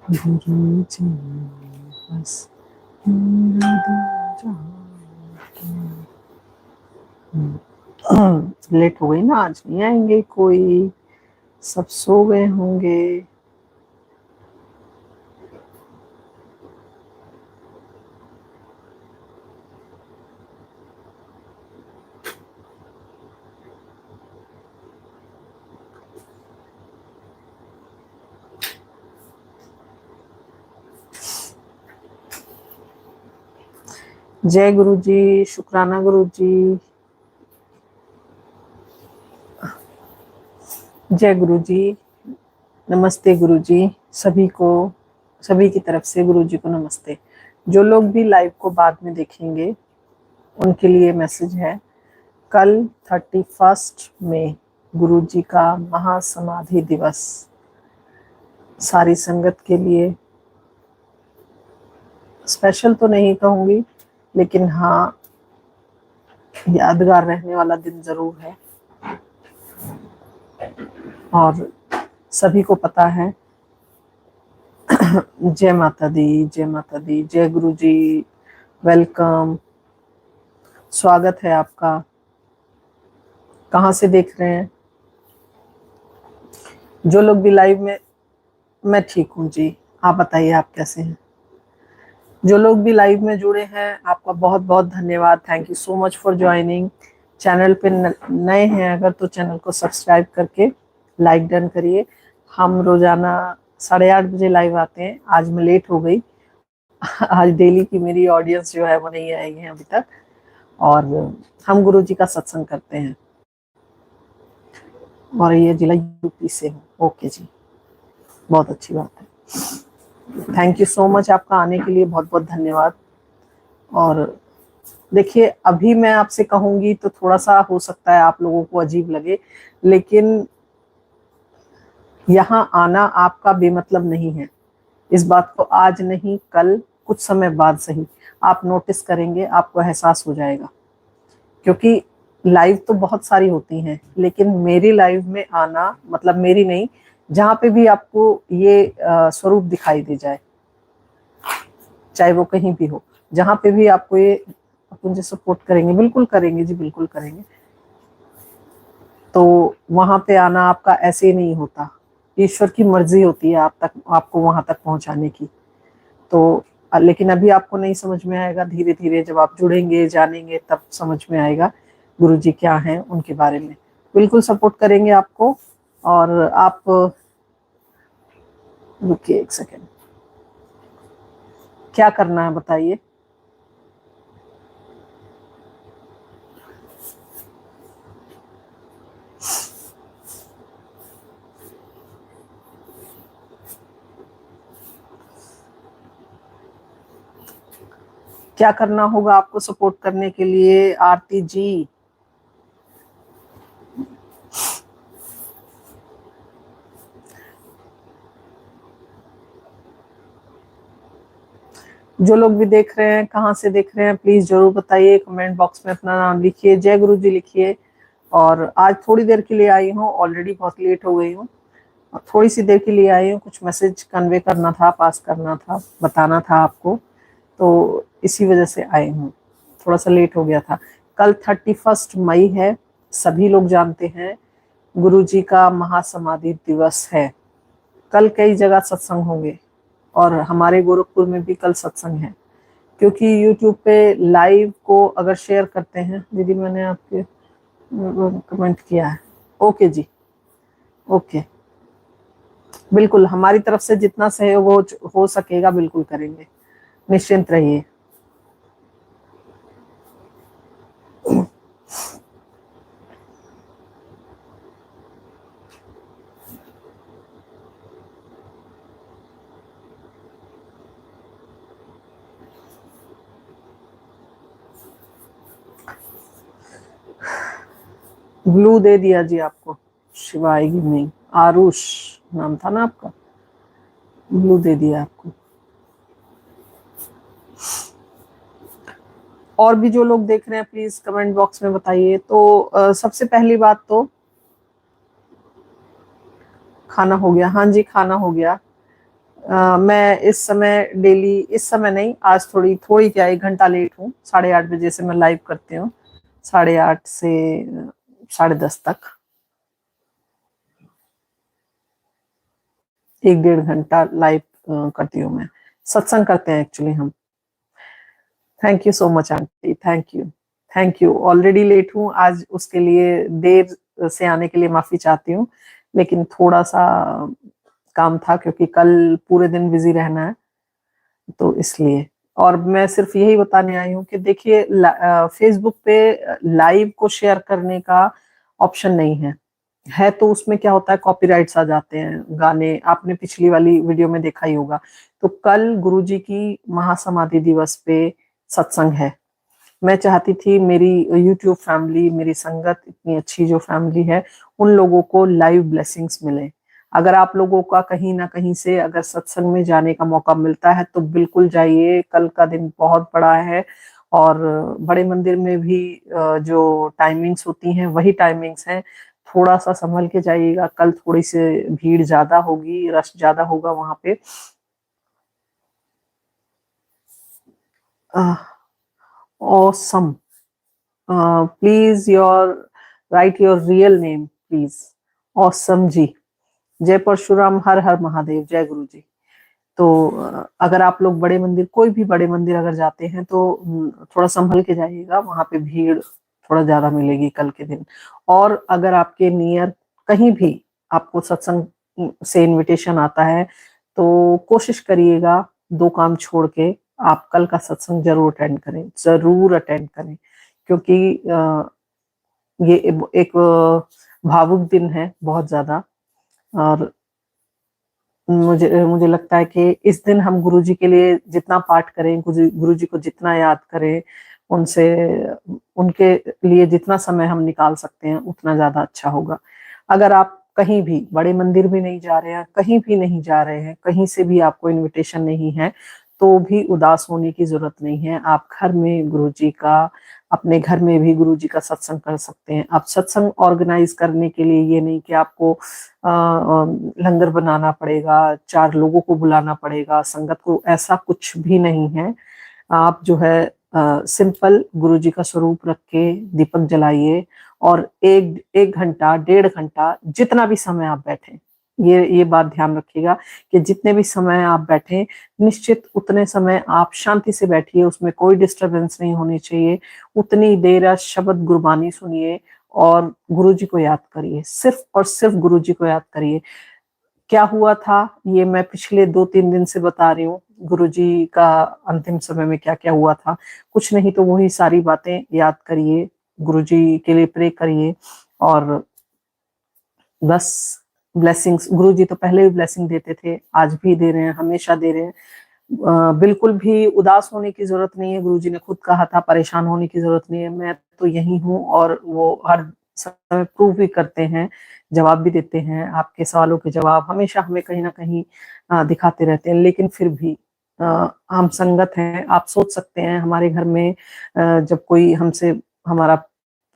गुरुजी बस मेरा दिल जान। लेट हो गई ना, आज नहीं आएंगे कोई, सब सो गए होंगे। जय गुरु जी, शुक्राना गुरु जी, जय गुरु जी, नमस्ते गुरु जी। सभी को, सभी की तरफ से गुरु जी को नमस्ते। जो लोग भी लाइव को बाद में देखेंगे उनके लिए मैसेज है, कल 31 मई गुरु जी का महासमाधि दिवस सारी संगत के लिए स्पेशल तो नहीं कहूंगी, लेकिन हाँ यादगार रहने वाला दिन जरूर है। और सभी को पता है। जय माता दी, जय माता दी, जय गुरु जी, वेलकम, स्वागत है आपका। कहाँ से देख रहे हैं? जो लोग भी लाइव में, मैं ठीक हूँ जी, आप बताइए आप कैसे हैं? जो लोग भी लाइव में जुड़े हैं आपका बहुत बहुत धन्यवाद। Thank you so much for joining. Channel पे नए हैं अगर तो चैनल को सब्सक्राइब करके लाइक डन करिए। हम रोजाना 8:30 बजे लाइव आते हैं। आज मैं लेट हो गई। आज डेली की मेरी ऑडियंस जो है वो नहीं आई है अभी तक, और हम गुरु जी का सत्संग करते हैं। और ये जिला यूपी से हूँ। ओके जी, बहुत अच्छी बात है। थैंक यू सो मच, आपका आने के लिए बहुत बहुत धन्यवाद। और देखिए, अभी मैं आपसे कहूंगी तो थोड़ा सा हो सकता है आप लोगों को अजीब लगे, लेकिन यहाँ आना आपका बेमतलब नहीं है। इस बात को आज नहीं, कल, कुछ समय बाद सही आप नोटिस करेंगे, आपको एहसास हो जाएगा। क्योंकि लाइव तो बहुत सारी होती हैं, लेकिन मेरी लाइव में आना मतलब मेरी नहीं, जहाँ पे भी आपको ये स्वरूप दिखाई दे जाए, चाहे वो कहीं भी हो, जहाँ पे भी आपको ये अपन जो सपोर्ट करेंगे, बिल्कुल करेंगे जी, बिल्कुल करेंगे, तो वहां पे आना आपका ऐसे ही नहीं होता। ईश्वर की मर्जी होती है आप तक, आपको वहां तक पहुंचाने की। तो लेकिन अभी आपको नहीं समझ में आएगा, धीरे धीरे जब आप जुड़ेंगे, जानेंगे, तब समझ में आएगा गुरु जी क्या हैं, उनके बारे में बिल्कुल सपोर्ट करेंगे आपको। और आप रुकिए एक सेकेंड, क्या करना है बताइए? क्या करना होगा आपको सपोर्ट करने के लिए? आरती जी, जो लोग भी देख रहे हैं, कहाँ से देख रहे हैं, प्लीज जरूर बताइए, कमेंट बॉक्स में अपना नाम लिखिए, जय गुरु जी लिखिए। और आज थोड़ी देर के लिए आई हूँ, ऑलरेडी बहुत लेट हो गई हूँ, थोड़ी सी देर के लिए आई हूँ, कुछ मैसेज कन्वे करना था, पास करना था, बताना था आपको, तो इसी वजह से आई हूँ, थोड़ा सा लेट हो गया था। कल 31 मई है, सभी लोग जानते हैं, गुरु जी का महासमाधि दिवस है। कल कई जगह सत्संग होंगे और हमारे गोरखपुर में भी कल सत्संग है, क्योंकि यूट्यूब पे लाइव को अगर शेयर करते हैं, दीदी मैंने आपके कमेंट किया है, ओके जी, ओके, बिल्कुल हमारी तरफ से जितना सहयोग हो सकेगा बिल्कुल करेंगे, निश्चिंत रहिए। ब्लू दे दिया जी आपको, शिवाएगी नहीं, आरुष नाम था ना आपका, ब्लू दे दिया आपको। और भी जो लोग देख रहे हैं प्लीज कमेंट बॉक्स में बताइए। तो सबसे पहली बात तो खाना हो गया, हाँ जी खाना हो गया। मैं इस समय डेली, इस समय नहीं, आज थोड़ी थोड़ी क्या 1 घंटा लेट हूँ, 8:30 बजे से मैं लाइव करती हूँ, 8:30 से 10:30 तक, 1-1.5 घंटा लाइव करती हूँ मैं, सत्संग करते हैं एक्चुअली हम। Thank you so much aunty, thank you, thank you. Already late हूँ आज, उसके लिए देर से आने के लिए माफी चाहती हूँ, लेकिन थोड़ा सा काम था, क्योंकि कल पूरे दिन बिजी रहना है, तो इसलिए। और मैं सिर्फ यही बताने आई हूँ कि देखिए, फेसबुक पे लाइव को शेयर करने का ऑप्शन नहीं है तो उसमें क्या होता है, कॉपीराइट्स आ जाते हैं, गाने आपने पिछली वाली वीडियो में देखा ही होगा। तो कल गुरुजी की महासमाधि दिवस पे सत्संग है। मैं चाहती थी मेरी यूट्यूब फैमिली, मेरी संगत, इतनी अच्छी जो फैमिली है, उन लोगों को लाइव ब्लेसिंग्स मिले। अगर आप लोगों का कहीं ना कहीं से अगर सत्संग में जाने का मौका मिलता है तो बिल्कुल जाइए, कल का दिन बहुत बड़ा है। और बड़े मंदिर में भी जो टाइमिंग्स होती हैं वही टाइमिंग्स हैं, थोड़ा सा संभल के जाइएगा, कल थोड़ी सी भीड़ ज्यादा होगी, रश ज्यादा होगा वहां पे। Awesome, please your write your real name please. Awesome ji, Jai Parshuram, हर हर महादेव, जय गुरु जी। तो अगर आप लोग बड़े मंदिर, कोई भी बड़े मंदिर अगर जाते हैं तो थोड़ा संभल के जाइएगा, वहां पे भीड़ थोड़ा ज्यादा मिलेगी कल के दिन। और अगर आपके नियर कहीं भी आपको सत्संग से इनविटेशन आता है तो कोशिश करिएगा 2 काम छोड़ के आप कल का सत्संग जरूर अटेंड करें, जरूर अटेंड करें, क्योंकि ये एक भावुक दिन है बहुत ज्यादा। और मुझे मुझे लगता है कि इस दिन हम गुरुजी के लिए जितना पाठ करें, गुरुजी को जितना याद करें, उनसे, उनके लिए जितना समय हम निकाल सकते हैं उतना ज्यादा अच्छा होगा। अगर आप कहीं भी बड़े मंदिर भी नहीं जा रहे हैं, कहीं भी नहीं जा रहे हैं, कहीं से भी आपको इनविटेशन नहीं है, तो भी उदास होने की जरूरत नहीं है। आप घर में गुरुजी का, अपने घर में भी गुरुजी का सत्संग कर सकते हैं। आप सत्संग ऑर्गेनाइज करने के लिए ये नहीं कि आपको लंगर बनाना पड़ेगा, 4 लोगों को बुलाना पड़ेगा, संगत को, ऐसा कुछ भी नहीं है। आप जो है सिंपल गुरुजी का स्वरूप रख के दीपक जलाइए, और 1 घंटा 1.5 घंटा जितना भी समय आप बैठे, ये बात ध्यान रखिएगा कि जितने भी समय आप बैठे, निश्चित उतने समय आप शांति से बैठिए, उसमें कोई डिस्टरबेंस नहीं होनी चाहिए। उतनी देर आप शब्द गुरबानी सुनिए और गुरुजी को याद करिए, सिर्फ और सिर्फ गुरुजी को याद करिए। क्या हुआ था ये मैं पिछले 2-3 दिन से बता रही हूँ, गुरुजी का अंतिम समय में क्या क्या हुआ था, कुछ नहीं तो वही सारी बातें याद करिए, गुरुजी के लिए प्रे करिए, और बस ब्लेसिंग्स, गुरुजी तो पहले भी ब्लेसिंग देते थे, आज भी दे रहे हैं, हमेशा दे रहे हैं। बिल्कुल भी उदास होने की जरूरत नहीं है, गुरुजी ने खुद कहा था परेशान होने की जरूरत नहीं है। मैं तो यही हूँ और वो हर समय प्रूव भी करते हैं, जवाब भी देते हैं, आपके सवालों के जवाब हमेशा हमें कहीं ना कहीं दिखाते रहते हैं। लेकिन फिर भी हम संगत हैं। आप सोच सकते हैं हमारे घर में जब कोई हमसे हमारा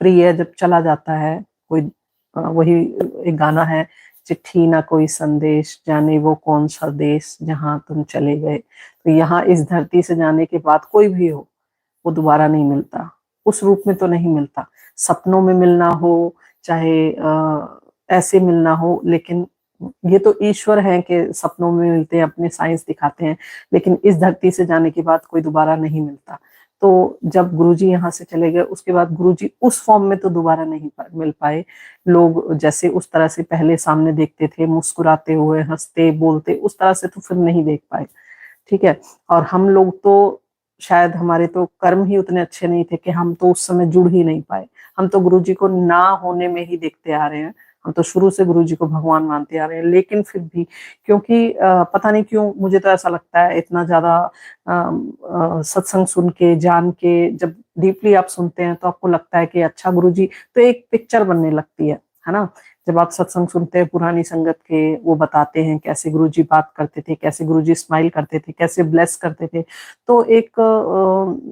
प्रिय जब चला जाता है, कोई वही एक गाना है, चिट्ठी ना कोई संदेश, जाने वो कौन सा देश जहाँ तुम चले गए। तो यहाँ इस धरती से जाने के बाद कोई भी हो, वो दोबारा नहीं मिलता, उस रूप में तो नहीं मिलता। सपनों में मिलना हो, चाहे ऐसे मिलना हो, लेकिन ये तो ईश्वर है कि सपनों में मिलते हैं, अपने साइंस दिखाते हैं, लेकिन इस धरती से जाने के बाद कोई दोबारा नहीं मिलता। तो जब गुरुजी यहाँ से चले गए, उसके बाद गुरुजी उस फॉर्म में तो दोबारा नहीं मिल पाए। लोग जैसे उस तरह से पहले सामने देखते थे, मुस्कुराते हुए, हंसते बोलते, उस तरह से तो फिर नहीं देख पाए। ठीक है। और हम लोग तो शायद हमारे तो कर्म ही उतने अच्छे नहीं थे कि हम तो उस समय जुड़ ही नहीं पाए। हम तो गुरुजी को ना होने में ही देखते आ रहे हैं। हम तो शुरू से गुरुजी को भगवान मानते आ रहे हैं, लेकिन फिर भी क्योंकि पता नहीं क्यों मुझे तो ऐसा लगता है, इतना ज्यादा सत्संग सुन के, जान के, जब डीपली आप सुनते हैं तो आपको लगता है कि अच्छा गुरुजी, तो एक पिक्चर बनने लगती है ना। जब आप सत्संग सुनते हैं पुरानी संगत के, वो बताते हैं कैसे गुरुजी बात करते थे, कैसे गुरुजी स्माइल करते थे, कैसे ब्लेस करते थे, तो एक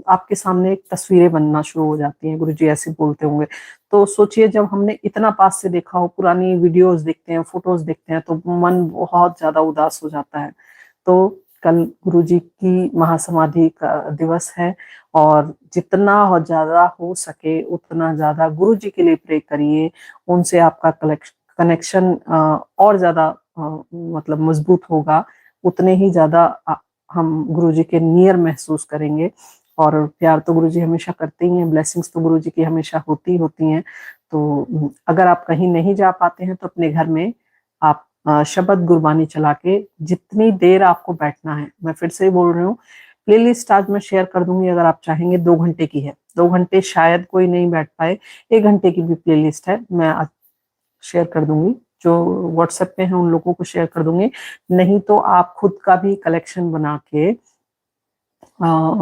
आपके सामने एक तस्वीरें बनना शुरू हो जाती हैं, गुरुजी ऐसे बोलते होंगे। तो सोचिए जब हमने इतना पास से देखा हो, पुरानी वीडियोस देखते हैं, फोटोज देखते हैं, तो मन बहुत ज्यादा उदास हो जाता है। तो कल गुरुजी की महासमाधि का दिवस है, और जितना हो ज्यादा हो सके उतना ज्यादा गुरुजी के लिए प्रे करिए। उनसे आपका कनेक्शन और ज्यादा मतलब मजबूत होगा, उतने ही ज्यादा हम गुरुजी के नियर महसूस करेंगे। और प्यार तो गुरुजी हमेशा करते ही हैं, ब्लेसिंग्स तो गुरुजी की हमेशा होती होती हैं। तो अगर आप कहीं नहीं जा पाते हैं तो अपने घर में आप शब्द गुरबानी चला के जितनी देर आपको बैठना है, मैं फिर से बोल रही हूँ, प्लेलिस्ट आज मैं शेयर कर दूंगी, अगर आप चाहेंगे 2 घंटे की है, 2 घंटे शायद कोई नहीं बैठ पाए, 1 घंटे की भी प्लेलिस्ट है, मैं आज शेयर कर दूंगी। जो व्हाट्सएप पे है उन लोगों को शेयर कर दूंगी, नहीं तो आप खुद का भी कलेक्शन बना के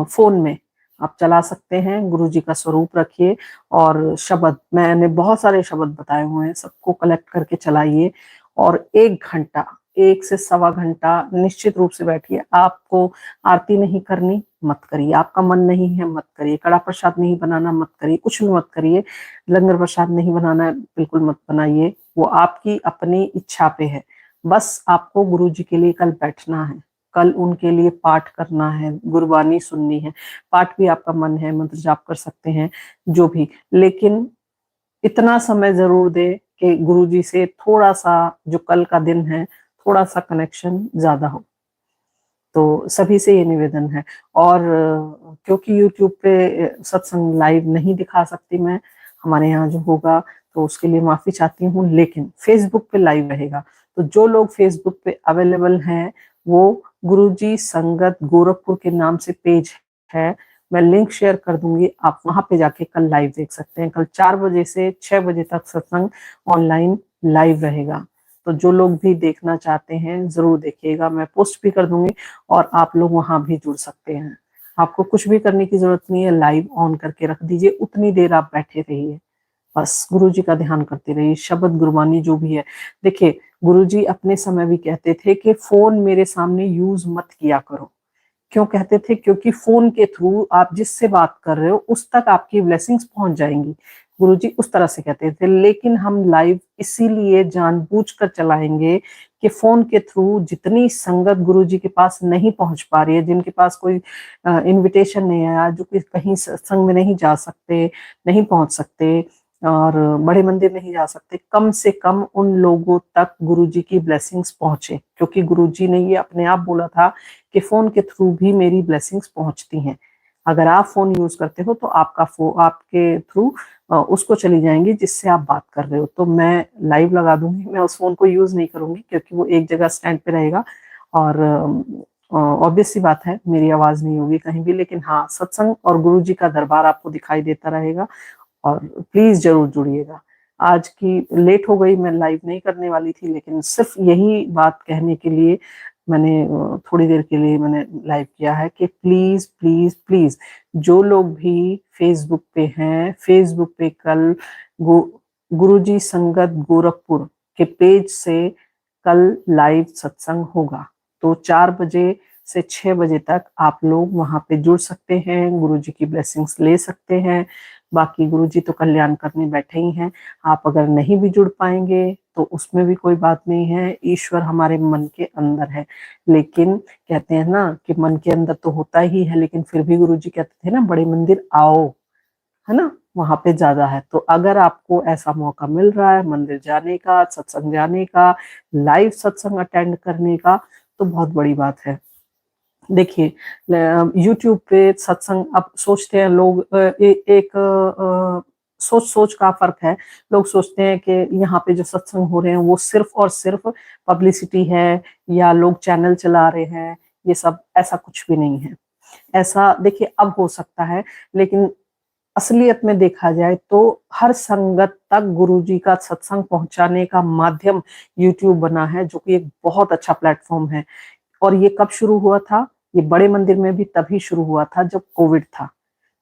फोन में आप चला सकते हैं। गुरुजी का स्वरूप रखिए और शब्द, मैंने बहुत सारे शब्द बताए हुए हैं, सबको कलेक्ट करके चलाइए। और 1 घंटा, 1 से 1.25 घंटा निश्चित रूप से बैठिए। आपको आरती नहीं करनी, मत करिए। आपका मन नहीं है, मत करिए। कड़ा प्रसाद नहीं बनाना, मत करिए। कुछ भी मत करिए। लंगर प्रसाद नहीं बनाना है, बिल्कुल मत बनाइए। वो आपकी अपनी इच्छा पे है। बस आपको गुरुजी के लिए कल बैठना है, कल उनके लिए पाठ करना है, गुरबानी सुननी है। पाठ भी आपका मन है, मंत्र जाप कर सकते हैं, जो भी, लेकिन इतना समय जरूर दे कि गुरुजी से थोड़ा सा, जो कल का दिन है, थोड़ा सा कनेक्शन ज्यादा हो। तो सभी से ये निवेदन है। और क्योंकि यूट्यूब पे सत्संग लाइव नहीं दिखा सकती मैं, हमारे यहाँ जो होगा, तो उसके लिए माफी चाहती हूँ, लेकिन फेसबुक पे लाइव रहेगा। तो जो लोग फेसबुक पे अवेलेबल हैं, वो गुरुजी संगत गोरखपुर के नाम से पेज है, मैं लिंक शेयर कर दूंगी, आप वहां पे जाके कल लाइव देख सकते हैं। कल 4 बजे से 6 बजे तक सत्संग ऑनलाइन लाइव रहेगा। तो जो लोग भी देखना चाहते हैं जरूर देखिएगा, मैं पोस्ट भी कर दूंगी, और आप लोग वहां भी जुड़ सकते हैं। आपको कुछ भी करने की जरूरत नहीं है, लाइव ऑन करके रख दीजिए, उतनी देर आप बैठे रहिए, बस गुरुजी का ध्यान करते रहिए। शब्द गुरबानी जो भी है, देखिए गुरुजी अपने समय भी कहते थे कि फोन मेरे सामने यूज मत किया करो। क्यों कहते थे? क्योंकि फोन के थ्रू आप जिससे बात कर रहे हो उस तक आपकी ब्लेसिंग्स पहुंच जाएंगी, गुरुजी उस तरह से कहते थे। लेकिन हम लाइव इसीलिए जानबूझकर चलाएंगे कि फोन के थ्रू जितनी संगत गुरुजी के पास नहीं पहुंच पा रही है, जिनके पास कोई इनविटेशन नहीं आया, जो कि कहीं सत्संग में नहीं जा सकते, नहीं पहुंच सकते, और बड़े मंदिर नहीं जा सकते, कम से कम उन लोगों तक गुरुजी की ब्लेसिंग्स पहुंचे। क्योंकि गुरुजी ने ये अपने आप बोला था कि फोन के थ्रू भी मेरी ब्लेसिंग्स पहुंचती हैं। अगर आप फोन यूज करते हो तो आपके थ्रू उसको चली जाएंगी जिससे आप बात कर रहे हो। तो मैं लाइव लगा दूंगी, मैं उस फोन को यूज नहीं करूंगी क्योंकि वो एक जगह स्टैंड पे रहेगा, और ऑब्वियस सी बात है मेरी आवाज नहीं होगी कहीं भी, लेकिन हाँ, सत्संग और गुरुजी का दरबार आपको दिखाई देता रहेगा। और प्लीज जरूर जुड़िएगा। आज की लेट हो गई, मैं लाइव नहीं करने वाली थी, लेकिन सिर्फ यही बात कहने के लिए मैंने थोड़ी देर के लिए मैंने लाइव किया है कि प्लीज प्लीज प्लीज, जो लोग भी फेसबुक पे हैं, फेसबुक पे कल गुरुजी संगत गोरखपुर के पेज से कल लाइव सत्संग होगा। तो 4 बजे से 6 बजे तक आप लोग वहां पे जुड़ सकते हैं, गुरुजी की ब्लेसिंग्स ले सकते हैं। बाकी गुरुजी तो कल्याण करने बैठे ही हैं। आप अगर नहीं भी जुड़ पाएंगे तो उसमें भी कोई बात नहीं है, ईश्वर हमारे मन के अंदर है। लेकिन कहते हैं ना कि मन के अंदर तो होता ही है, लेकिन फिर भी गुरुजी कहते थे ना, बड़े मंदिर आओ, है ना, वहां पे ज्यादा है। तो अगर आपको ऐसा मौका मिल रहा है मंदिर जाने का, सत्संग जाने का, लाइव सत्संग अटेंड करने का, तो बहुत बड़ी बात है। देखिए यूट्यूब पे सत्संग, अब सोचते हैं लोग एक सोच सोच का फर्क है। लोग सोचते हैं कि यहाँ पे जो सत्संग हो रहे हैं वो सिर्फ और सिर्फ पब्लिसिटी है, या लोग चैनल चला रहे हैं, ये सब ऐसा कुछ भी नहीं है। ऐसा देखिए अब हो सकता है, लेकिन असलियत में देखा जाए तो हर संगत तक गुरुजी का सत्संग पहुंचाने का माध्यम यूट्यूब बना है, जो कि एक बहुत अच्छा प्लेटफॉर्म है। और ये कब शुरू हुआ था? ये बड़े मंदिर में भी तभी शुरू हुआ था जब कोविड था,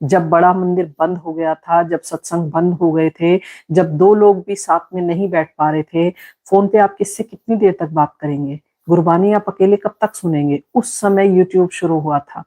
जब बड़ा मंदिर बंद हो गया था, जब सत्संग बंद हो गए थे, जब दो लोग भी साथ में नहीं बैठ पा रहे थे। फोन पे आप किससे कितनी देर तक बात करेंगे? गुरबानी आप अकेले कब तक सुनेंगे? उस समय यूट्यूब शुरू हुआ था।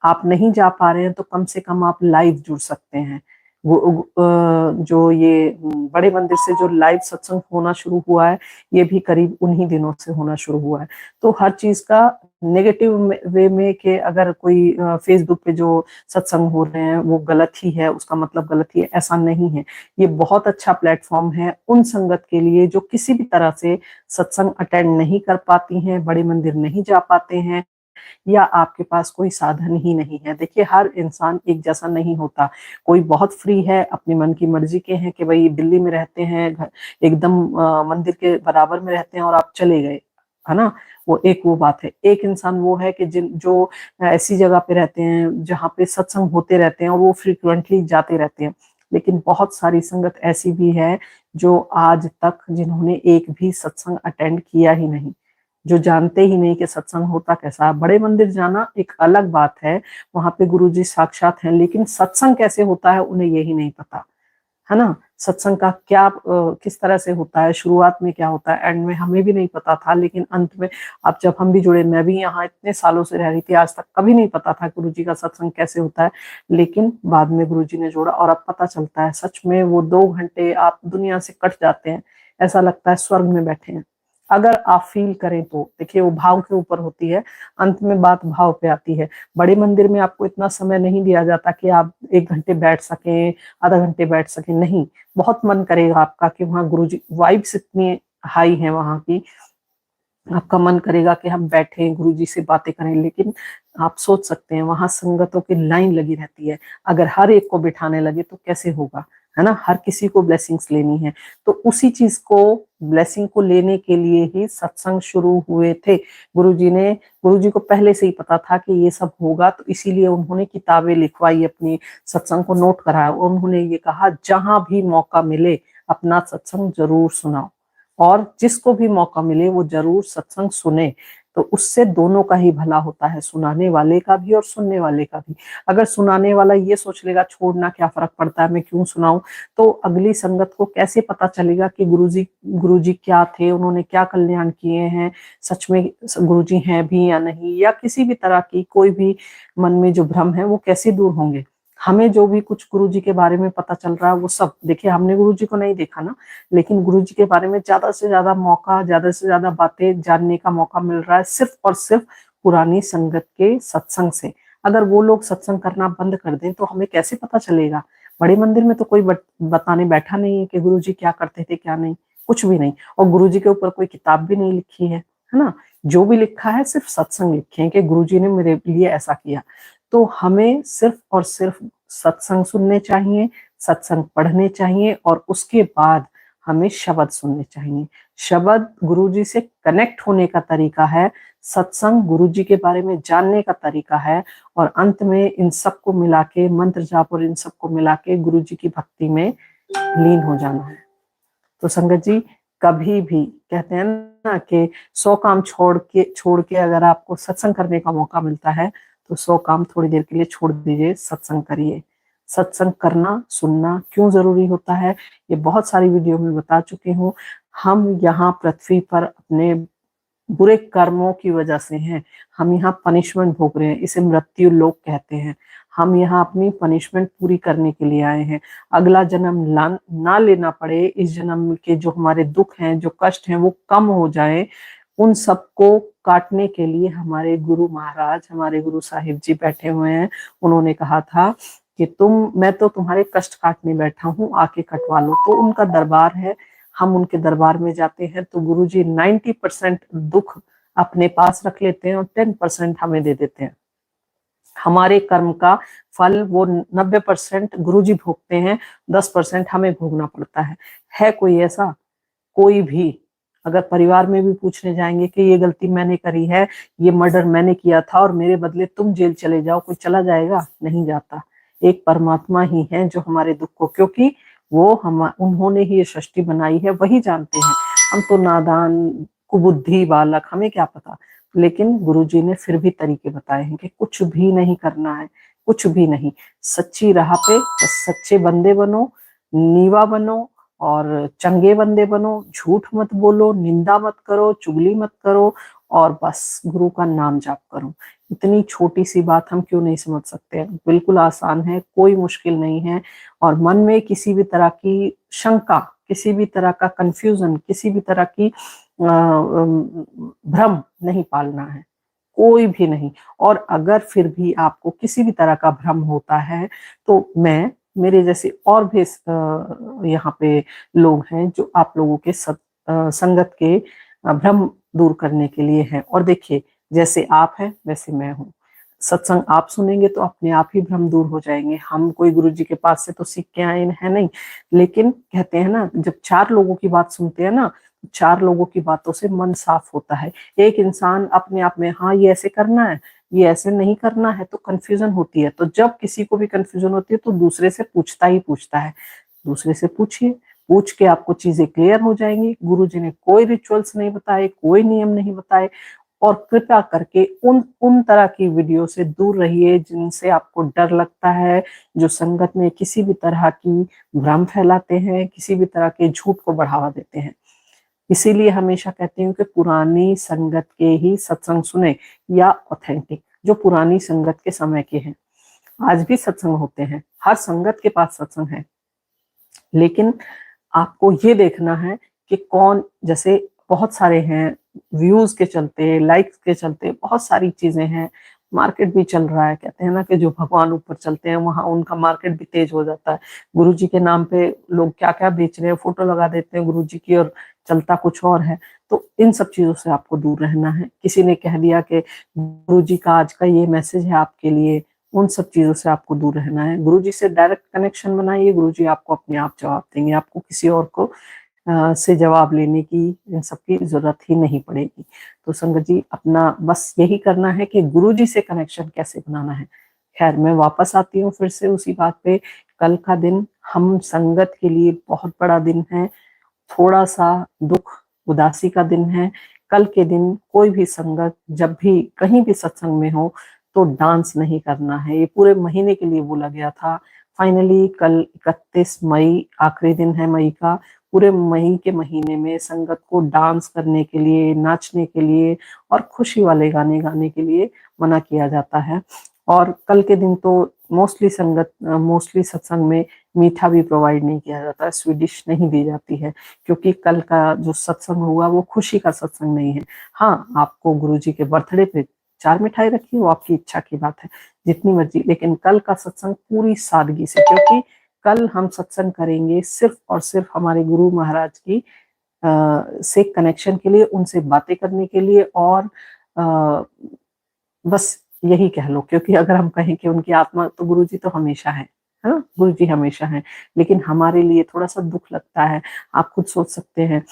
आप नहीं जा पा रहे हैं तो कम से कम आप लाइव जुड़ सकते हैं। जो ये बड़े मंदिर से जो लाइव सत्संग होना शुरू हुआ है, ये भी करीब उन्हीं दिनों से होना शुरू हुआ है। तो हर चीज का नेगेटिव वे में कि अगर कोई फेसबुक पे जो सत्संग हो रहे हैं वो गलत ही है, उसका मतलब गलत ही है, ऐसा नहीं है। ये बहुत अच्छा प्लेटफॉर्म है उन संगत के लिए जो किसी भी तरह से सत्संग अटेंड नहीं कर पाती हैं, बड़े मंदिर नहीं जा पाते हैं, या आपके पास कोई साधन ही नहीं है। देखिए हर इंसान एक जैसा नहीं होता। कोई बहुत फ्री है, अपनी मन की मर्जी के हैं कि भाई दिल्ली में रहते हैं, एकदम मंदिर के बराबर में रहते हैं और आप चले गए, है ना, वो बात है। एक इंसान वो है कि जिन जो ऐसी जगह पे रहते हैं जहाँ पे सत्संग होते रहते हैं और वो फ्रिक्वेंटली जाते रहते हैं। लेकिन बहुत सारी संगत ऐसी भी है जो आज तक जिन्होंने एक भी सत्संग अटेंड किया ही नहीं, जो जानते ही नहीं कि सत्संग होता कैसा है। बड़े मंदिर जाना एक अलग बात है, वहां पे गुरुजी साक्षात हैं, लेकिन सत्संग कैसे होता है उन्हें यही नहीं पता, है ना। सत्संग का क्या किस तरह से होता है, शुरुआत में क्या होता है, एंड में हमें भी नहीं पता था, लेकिन अंत में अब जब हम भी जुड़े, मैं भी यहाँ इतने सालों से रह रही थी, आज तक कभी नहीं पता था गुरुजी का सत्संग कैसे होता है। लेकिन बाद में गुरुजी ने जोड़ा और अब पता चलता है, सच में वो 2 घंटे आप दुनिया से कट जाते हैं, ऐसा लगता है स्वर्ग में बैठे हैं। अगर आप फील करें तो देखिए वो भाव के ऊपर होती है, अंत में बात भाव पे आती है। बड़े मंदिर में आपको इतना समय नहीं दिया जाता कि आप 1 घंटे बैठ सकें, आधा घंटे बैठ सकें, नहीं। बहुत मन करेगा आपका कि वहाँ गुरुजी, वाइब्स इतनी हाई है वहाँ की, आपका मन करेगा कि हम बैठे गुरुजी से बातें करें। लेकिन आप सोच सकते हैं वहां संगतों की लाइन लगी रहती है, अगर हर एक को बिठाने लगे तो कैसे होगा, है ना। हर किसी को ब्लेसिंग्स लेनी है, तो उसी चीज को, ब्लेसिंग को लेने के लिए ही सत्संग शुरू हुए थे। गुरुजी को पहले से ही पता था कि ये सब होगा, तो इसीलिए उन्होंने किताबें लिखवाई, अपनी सत्संग को नोट कराया। उन्होंने ये कहा जहां भी मौका मिले अपना सत्संग जरूर सुनाओ, और जिसको भी मौका मिले वो जरूर सत्संग सुने। तो उससे दोनों का ही भला होता है, सुनाने वाले का भी और सुनने वाले का भी। अगर सुनाने वाला ये सोच लेगा छोड़ना क्या फर्क पड़ता है, मैं क्यों सुनाऊं, तो अगली संगत को कैसे पता चलेगा कि गुरुजी क्या थे, उन्होंने क्या कल्याण किए हैं, सच में गुरुजी हैं भी या नहीं, या किसी भी तरह की कोई भी मन में जो भ्रम है वो कैसे दूर होंगे। हमें जो भी कुछ गुरुजी के बारे में पता चल रहा है वो सब, देखिए हमने गुरुजी को नहीं देखा ना, लेकिन गुरुजी के बारे में ज्यादा से ज्यादा मौका, ज्यादा से ज्यादा बातें जानने का मौका मिल रहा है सिर्फ और सिर्फ पुरानी संगत के सत्संग से। अगर वो लोग सत्संग करना बंद कर दें तो हमें कैसे पता चलेगा? बड़े मंदिर में तो कोई बताने बैठा नहीं है कि गुरुजी क्या करते थे क्या नहीं, कुछ भी नहीं। और गुरुजी के ऊपर कोई किताब भी नहीं लिखी है ना। जो भी लिखा है सिर्फ सत्संग लिखे हैं कि गुरुजी ने मेरे लिए ऐसा किया। तो हमें सिर्फ और सिर्फ सत्संग सुनने चाहिए, सत्संग पढ़ने चाहिए, और उसके बाद हमें शब्द सुनने चाहिए। शब्द गुरुजी से कनेक्ट होने का तरीका है, सत्संग गुरुजी के बारे में जानने का तरीका है, और अंत में इन सबको मिला के, मंत्र जाप और इन सबको मिला के गुरुजी की भक्ति में लीन हो जाना है। तो संगत जी, कभी भी कहते हैं ना कि 100 काम छोड़ के अगर आपको सत्संग करने का मौका मिलता है तो 100 काम थोड़ी देर के लिए छोड़ दीजिए, सत्संग करिए। सत्संग करना, सुनना क्यों जरूरी होता है, ये बहुत सारी वीडियो में बता चुकी हूँ। हम यहाँ पृथ्वी पर अपने बुरे कर्मों की वजह से हैं। हम यहाँ पनिशमेंट भोग रहे हैं, इसे मृत्यु लोक कहते हैं। हम यहाँ अपनी पनिशमेंट पूरी करने के लिए आए हैं। अगला जन्म ना लेना पड़े, इस जन्म के जो हमारे दुख हैं, जो कष्ट हैं, वो कम हो जाए, उन सबको काटने के लिए हमारे गुरु महाराज, हमारे गुरु साहिब जी बैठे हुए हैं। उन्होंने कहा था कि मैं तो तुम्हारे कष्ट काटने बैठा हूँ, आके कटवा लो। तो उनका दरबार है, हम उनके दरबार में जाते हैं तो गुरुजी 90% दुख अपने पास रख लेते हैं और 10% हमें दे देते हैं। हमारे कर्म का फल वो 90% गुरुजी भोगते हैं, 10% हमें भोगना पड़ता है कोई ऐसा? कोई भी अगर परिवार में भी पूछने जाएंगे कि ये गलती मैंने करी है, ये मर्डर मैंने किया था और मेरे बदले तुम जेल चले जाओ, कोई चला जाएगा? नहीं जाता। एक परमात्मा ही है जो हमारे दुख को, क्योंकि वो उन्होंने ही ये सृष्टि बनाई है, वही जानते हैं। हम तो नादान कुबुद्धि बालक, हमें क्या पता। लेकिन गुरुजी ने फिर भी तरीके बताए हैं कि कुछ भी नहीं करना है, कुछ भी नहीं। सच्ची राह पे सच्चे बंदे बनो, नीवा बनो और चंगे बंदे बनो, झूठ मत बोलो, निंदा मत करो, चुगली मत करो, और बस गुरु का नाम जाप करो। इतनी छोटी सी बात हम क्यों नहीं समझ सकते? बिल्कुल आसान है, कोई मुश्किल नहीं है। और मन में किसी भी तरह की शंका, किसी भी तरह का कंफ्यूजन, किसी भी तरह की भ्रम नहीं पालना है, कोई भी नहीं। और अगर फिर भी आपको किसी भी तरह का भ्रम होता है तो मेरे जैसे और भी यहाँ पे लोग हैं जो आप लोगों के संगत के भ्रम दूर करने के लिए हैं। और देखिए, जैसे आप हैं वैसे मैं हूँ। सत्संग आप सुनेंगे तो अपने आप ही भ्रम दूर हो जाएंगे। हम कोई गुरु जी के पास से तो सीख के आए हैं नहीं, लेकिन कहते हैं ना, जब 4 लोगों की बात सुनते हैं ना, 4 लोगों की बातों से मन साफ होता है। एक इंसान अपने आप में, हाँ ये ऐसे करना है, ये ऐसे नहीं करना है, तो कंफ्यूजन होती है। तो जब किसी को भी कंफ्यूजन होती है तो दूसरे से पूछता ही पूछता है। दूसरे से पूछिए, पूछ के आपको चीजें क्लियर हो जाएंगी। गुरु जी ने कोई रिचुअल्स नहीं बताए, कोई नियम नहीं बताए। और कृपया करके उन उन तरह की वीडियो से दूर रहिए जिनसे आपको डर लगता है, जो संगत में किसी भी तरह की भ्रम फैलाते हैं, किसी भी तरह के झूठ को बढ़ावा देते हैं। इसीलिए हमेशा कहती हूँ कि पुरानी संगत के ही सत्संग सुने, या ऑथेंटिक जो पुरानी संगत के समय के हैं। आज भी सत्संग होते हैं, हर संगत के पास सत्संग है, लेकिन आपको ये देखना है कि कौन, जैसे बहुत सारे हैं, व्यूज के चलते, लाइक्स के चलते बहुत सारी चीजें हैं, मार्केट भी चल रहा है। कहते हैं ना कि जो भगवान ऊपर चलते हैं वहां उनका मार्केट भी तेज हो जाता है। गुरु जी के नाम पे लोग क्या क्या बेच रहे हैं, फोटो लगा देते हैं गुरु जी की और चलता कुछ और है। तो इन सब चीजों से आपको दूर रहना है। किसी ने कह दिया कि गुरु जी का आज का ये मैसेज है आपके लिए, उन सब चीजों से आपको दूर रहना है। गुरु जी से डायरेक्ट कनेक्शन बनाइए, गुरु जी आपको अपने आप जवाब देंगे, आपको किसी और को से जवाब लेने की, इन सब की जरूरत ही नहीं पड़ेगी। तो संगत जी, अपना बस यही करना है कि गुरु जी से कनेक्शन कैसे बनाना है। खैर, मैं वापस आती हूँ फिर से उसी बात पे। कल का दिन हम संगत के लिए बहुत बड़ा दिन है, थोड़ा सा दुख उदासी का दिन है। कल के दिन कोई भी संगत जब भी कहीं भी सत्संग में हो तो डांस नहीं करना है। ये पूरे महीने के लिए बोला गया था। फाइनली कल 31 मई आखिरी दिन है मई का। पूरे मई के महीने में संगत को डांस करने के लिए, नाचने के लिए और खुशी वाले गाने गाने के लिए मना किया जाता है। और कल के दिन तो मोस्टली सत्संग में मीठा भी प्रोवाइड नहीं किया जाता, स्वीट डिश नहीं दी जाती है, क्योंकि कल का जो सत्संग हुआ वो खुशी का सत्संग नहीं है। हाँ, आपको गुरुजी के बर्थडे पे 4 मिठाई रखी, वो आपकी इच्छा की बात है, जितनी मर्जी। लेकिन कल का सत्संग पूरी सादगी से, क्योंकि कल हम सत्संग करेंगे सिर्फ और सिर्फ हमारे गुरु महाराज की से कनेक्शन के लिए, उनसे बातें करने के लिए, और बस यही कह लो। क्योंकि अगर हम कहें कि उनकी आत्मा, तो गुरुजी तो हमेशा है ना, गुरुजी हमेशा है। लेकिन हमारे लिए थोड़ा सा दुख लगता है। आप खुद सोच सकते हैं,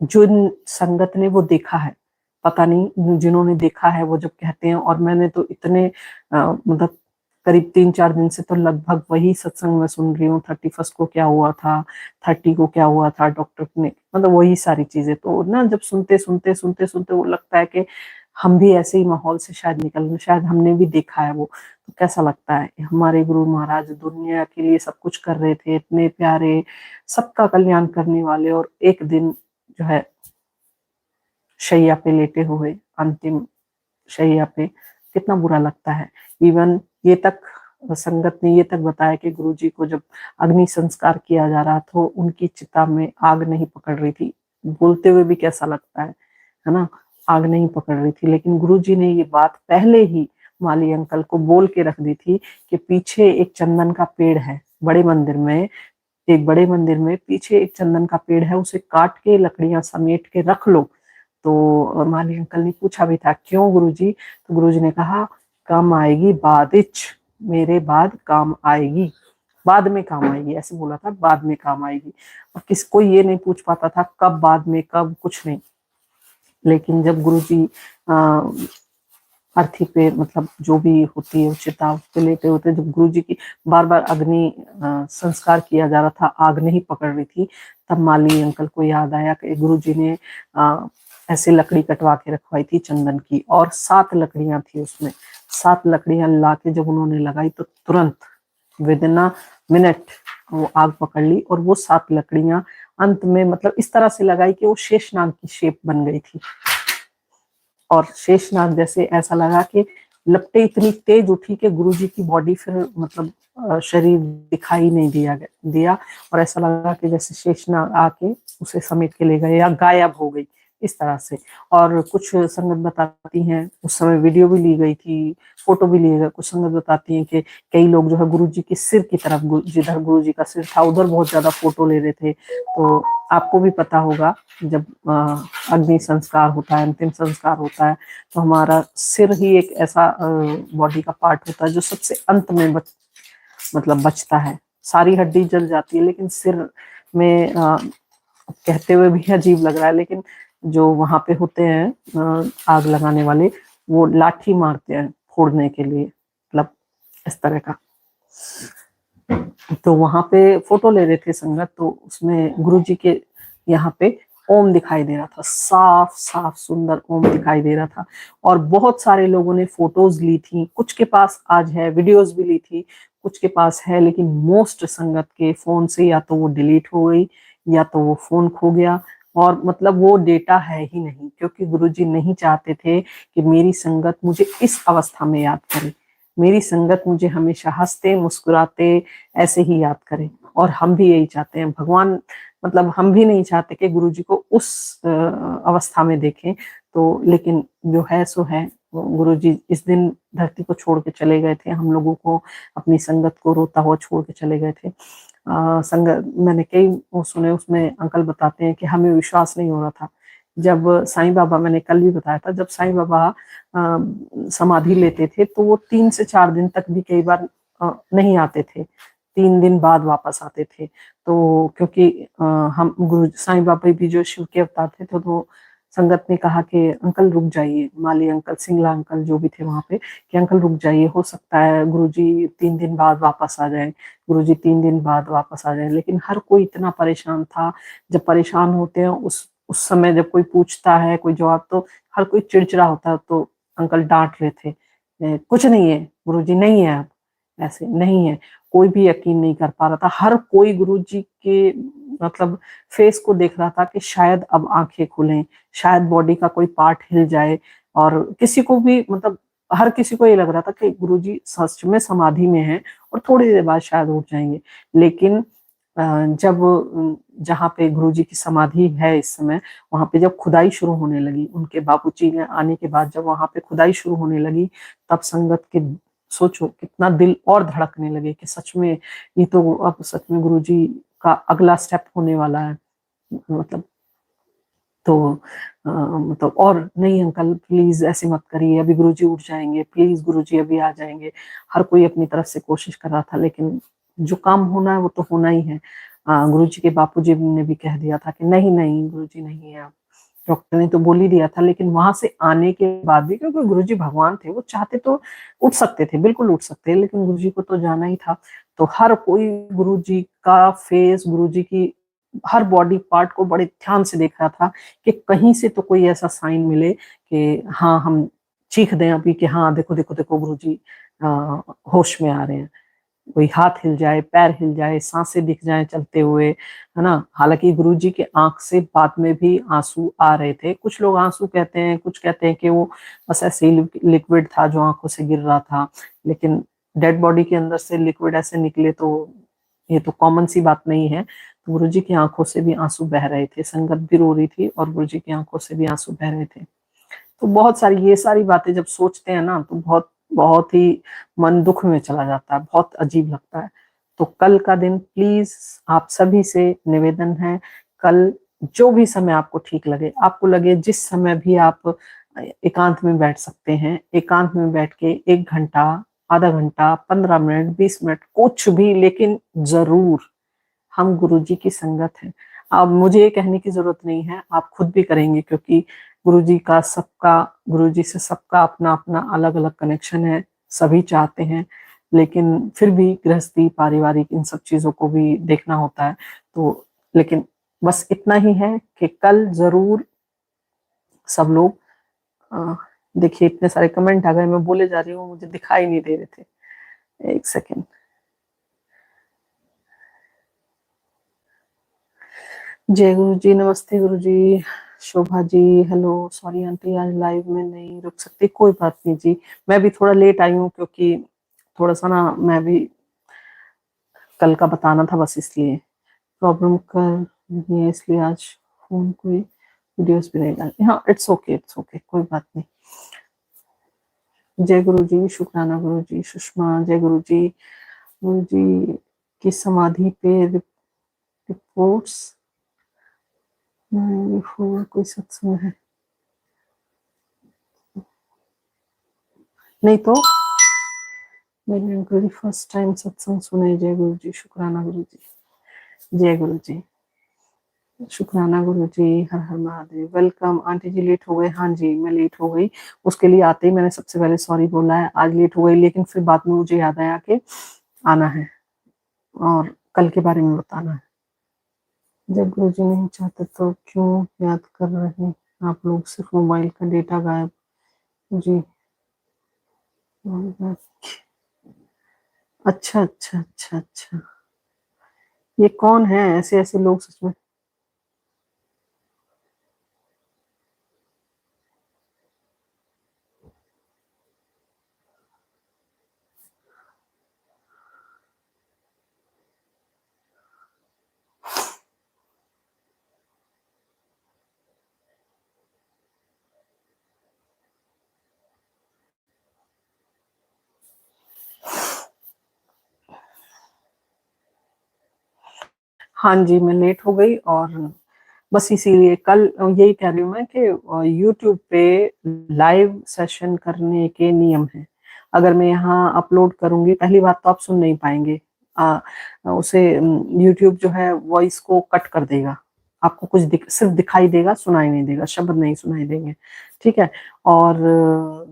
जिन संगत ने वो देखा है, पता नहीं जिन्होंने देखा है वो जब कहते हैं, और मैंने तो इतने मतलब करीब 3-4 दिन से तो लगभग वही सत्संग में सुन रही हूँ। 31 को क्या हुआ था, 30 को क्या हुआ था, डॉक्टर ने, मतलब वही सारी चीजें। तो ना जब सुनते वो लगता है कि हम भी ऐसे ही माहौल से शायद निकल, शायद हमने भी देखा है वो। तो कैसा लगता है, हमारे गुरु महाराज दुनिया के लिए सब कुछ कर रहे थे, इतने प्यारे, सबका कल्याण करने वाले, और एक दिन जो है शैया पे लेटे हुए, अंतिम शैया पे, कितना बुरा लगता है। इवन ये तक संगत ने ये तक बताया कि गुरुजी को जब अग्नि संस्कार किया जा रहा था उनकी चिता में आग नहीं पकड़ रही थी। बोलते हुए भी कैसा लगता है ना, आग नहीं पकड़ रही थी, लेकिन गुरुजी ने ये बात पहले ही माली अंकल को बोल के रख दी थी कि पीछे एक चंदन का पेड़ है बड़े मंदिर में, एक बड़े मंदिर में पीछे एक चंदन का पेड़ है, उसे काट के लकड़ियां समेट के रख लो। तो माली अंकल ने पूछा भी था क्यों गुरुजी, तो गुरुजी ने कहा काम आएगी बादिच, मेरे बाद काम आएगी, बाद में काम आएगी, ऐसे बोला था, बाद में काम आएगी। और किसको ये नहीं पूछ पाता था कब बाद में, कब, कुछ नहीं। लेकिन जब गुरुजी अर्थी पे मतलब जो भी होती है चिता पे लेटे होते, जब गुरुजी की बार बार अग्नि संस्कार किया जा रहा था, आग नहीं पकड़ रही थी, तब माली अंकल को याद आया कि गुरुजी ने ऐसे लकड़ी कटवा के रखवाई थी चंदन की, और 7 लकड़ियां थी उसमें। 7 लकड़ियां ला के जब उन्होंने लगाई तो तुरंत विद इन अ मिनट वो आग पकड़ ली, और वो 7 लकड़ियां अंत में मतलब इस तरह से लगाई कि वो शेषनाग की शेप बन गई थी। और शेषनाग जैसे ऐसा लगा कि लपटे इतनी तेज उठी कि गुरुजी की बॉडी फिर मतलब शरीर दिखाई नहीं दिया, और ऐसा लगा कि जैसे शेषनाग आके उसे समेट के ले गए या गायब हो गई इस तरह से। और कुछ संगत बताती हैं उस समय वीडियो भी ली गई थी, फोटो भी लिए गए। कुछ संगत बताती हैं कि कई लोग जो है गुरुजी के सिर की तरफ, जिधर गुरुजी का सिर था उधर बहुत ज्यादा फोटो ले रहे थे। तो आपको भी पता होगा जब अग्नि संस्कार होता है, अंतिम संस्कार होता है, तो हमारा सिर ही एक ऐसा बॉडी का पार्ट होता है जो सबसे अंत में मतलब बचता है। सारी हड्डी जल जाती है, लेकिन सिर में कहते हुए भी अजीब लग रहा है, लेकिन जो वहां पे होते हैं आग लगाने वाले, वो लाठी मारते हैं फोड़ने के लिए, मतलब इस तरह का। तो वहां पे फोटो ले रहे थे संगत, तो उसमें गुरुजी के यहाँ पे ओम दिखाई दे रहा था, साफ साफ सुंदर ओम दिखाई दे रहा था। और बहुत सारे लोगों ने फोटोज ली थी, कुछ के पास आज है, वीडियोस भी ली थी, कुछ के पास है, लेकिन मोस्ट संगत के फोन से या तो वो डिलीट हो गई या तो वो फोन खो गया, और मतलब वो डेटा है ही नहीं, क्योंकि गुरुजी नहीं चाहते थे कि मेरी संगत मुझे इस अवस्था में याद करे। मेरी संगत मुझे हमेशा हंसते मुस्कुराते ऐसे ही याद करे, और हम भी यही चाहते हैं। भगवान मतलब हम भी नहीं चाहते कि गुरुजी को उस अवस्था में देखें। तो लेकिन जो है सो है, गुरुजी इस दिन धरती को छोड़ के चले गए थे, हम लोगों को, अपनी संगत को रोता हुआ छोड़ के चले गए थे। संगत मैंने कई वो सुने, उसमें अंकल बताते हैं कि हमें विश्वास नहीं हो रहा था जब साईं बाबा, मैंने कल भी बताया था, जब साईं बाबा समाधि लेते थे तो वो 3 से 4 दिन तक भी कई बार नहीं आते थे, 3 दिन बाद वापस आते थे। तो क्योंकि हम गुरु साईं बाबा भी जो शिव के अवतार थे, तो संगत ने कहा कि अंकल रुक जाइए, माली अंकल, सिंगला अंकल जो भी थे वहां पे, कि अंकल रुक जाइए, हो सकता है गुरुजी 3 दिन बाद वापस आ जाए, गुरुजी 3 दिन बाद वापस आ जाए। लेकिन हर कोई इतना परेशान था। जब परेशान होते हैं उस समय जब कोई पूछता है कोई जवाब, तो हर कोई चिड़चिड़ा होता है। तो अंकल डांट रहे थे, कुछ नहीं है गुरुजी, नहीं है, अब ऐसे नहीं है। कोई भी यकीन नहीं कर पा रहा था, हर कोई गुरुजी के मतलब फेस को देख रहा था कि शायद अब आंखें खुलें, शायद बॉडी का कोई पार्ट हिल जाए। और किसी को भी मतलब हर किसी को ये लग रहा था कि गुरुजी सच में समाधि में हैं और थोड़ी देर बाद शायद उठ जाएंगे। लेकिन जब जहाँ पे गुरुजी की समाधि है इस समय, वहां पे जब खुदाई शुरू होने लगी, उनके बाबूजी ने आने के बाद जब वहां पे खुदाई शुरू होने लगी, तब संगत के सोचो कितना दिल और धड़कने लगे कि सच में ये तो अब सच में गुरुजी का अगला स्टेप होने वाला है। मतलब तो मतलब और नहीं अंकल प्लीज ऐसे मत करिए, अभी गुरुजी उठ जाएंगे, प्लीज गुरुजी अभी आ जाएंगे। हर कोई अपनी तरफ से कोशिश कर रहा था, लेकिन जो काम होना है वो तो होना ही है। गुरुजी के बापूजी ने भी कह दिया था कि नहीं नहीं गुरुजी नहीं है, डॉक्टर ने तो बोल ही दिया था। लेकिन वहां से आने के बाद भी, क्योंकि गुरुजी भगवान थे, वो चाहते तो उठ सकते थे, बिल्कुल उठ सकते हैं, लेकिन गुरुजी को तो जाना ही था। तो हर कोई गुरुजी का फेस, गुरुजी की हर बॉडी पार्ट को बड़े ध्यान से देख रहा था कि कहीं से तो कोई ऐसा साइन मिले कि हाँ हम चीख दें अभी कि हाँ देखो देखो देखो गुरुजी होश में आ रहे हैं। कोई हाथ हिल जाए, पैर हिल जाए, सांसें दिख जाए चलते हुए, है ना। हालांकि गुरुजी के आंख से बाद में भी आंसू आ रहे थे। कुछ लोग आंसू कहते हैं, कुछ कहते हैं कि वो बस ऐसे ही लिक्विड था जो आंखों से गिर रहा था, लेकिन डेड बॉडी के अंदर से लिक्विड ऐसे निकले तो ये तो कॉमन सी बात नहीं है। तो गुरुजी की आंखों से भी आंसू बह रहे थे, संगत भी रो रही थी और गुरुजी की आंखों से भी आंसू बह रहे थे। तो बहुत सारी ये सारी बातें जब सोचते हैं ना तो बहुत बहुत ही मन दुख में चला जाता है, बहुत अजीब लगता है। तो कल का दिन प्लीज आप सभी से निवेदन है, कल जो भी समय आपको ठीक लगे, आपको लगे जिस समय भी आप एकांत में बैठ सकते हैं, एकांत में बैठ के 1 घंटा, आधा घंटा, 15 मिनट, 20 मिनट, कुछ भी, लेकिन जरूर हम गुरुजी की संगत हैं। अब मुझे ये कहने की जरूरत नहीं है, आप खुद भी करेंगे, क्योंकि गुरुजी से सबका अपना अपना अलग अलग कनेक्शन है, सभी चाहते हैं, लेकिन फिर भी गृहस्थी, पारिवारिक, इन सब चीजों को भी देखना होता है। तो लेकिन बस इतना ही है कि कल जरूर सब लोग देखिए इतने सारे कमेंट आ गए, मैं बोले जा रही हूँ, मुझे दिखाई नहीं दे रहे थे, एक सेकेंड। जय गुरु जी, नमस्ते गुरु जी। Shobha ji hello, sorry aunty आज लाइव में नहीं रुक सकती, कोई बात नहीं जी, मैं भी थोड़ा लेट आई हूँ क्योंकि थोड़ा सा ना मैं भी कल का बताना था, बस इसलिए प्रॉब्लम कर रही है, इसलिए आज फोन कोई वीडियोस भी नहीं डाली। हाँ इट्स ओके, इट्स ओके, कोई बात नहीं। जय गुरु जी, शुक्राना गुरु जी। सुषमा जय गुरु जी। गुरु जी की समाधि पे रिपोर्ट्स कोई सत्संग है नहीं तो मैंने गुरु फर्स्ट टाइम सत्संग सुने। जय गुरु जी, शुक्राना गुरु जी। जय गुरु जी, शुक्राना गुरु जी। हर हर महादेव। वेलकम आंटी जी, लेट हो गए। हाँ जी मैं लेट हो गई, उसके लिए आते ही मैंने सबसे पहले सॉरी बोला है, आज लेट हो गई, लेकिन फिर बाद में मुझे याद आया कि आना है और कल के बारे में बताना है। जब गुरु जी नहीं चाहते तो क्यों याद कर रहे हैं आप लोग, सिर्फ मोबाइल का डेटा गायब जी। अच्छा अच्छा अच्छा अच्छा, ये कौन है ऐसे ऐसे लोग सच में। हाँ जी मैं लेट हो गई, और बस इसीलिए कल यही कह रही हूँ मैं कि यूट्यूब पे लाइव सेशन करने के नियम है। अगर मैं यहाँ अपलोड करूंगी, पहली बात तो आप सुन नहीं पाएंगे, उसे यूट्यूब जो है वॉइस को कट कर देगा, आपको कुछ सिर्फ दिखाई देगा, सुनाई नहीं देगा, शब्द नहीं सुनाई देंगे, ठीक है। और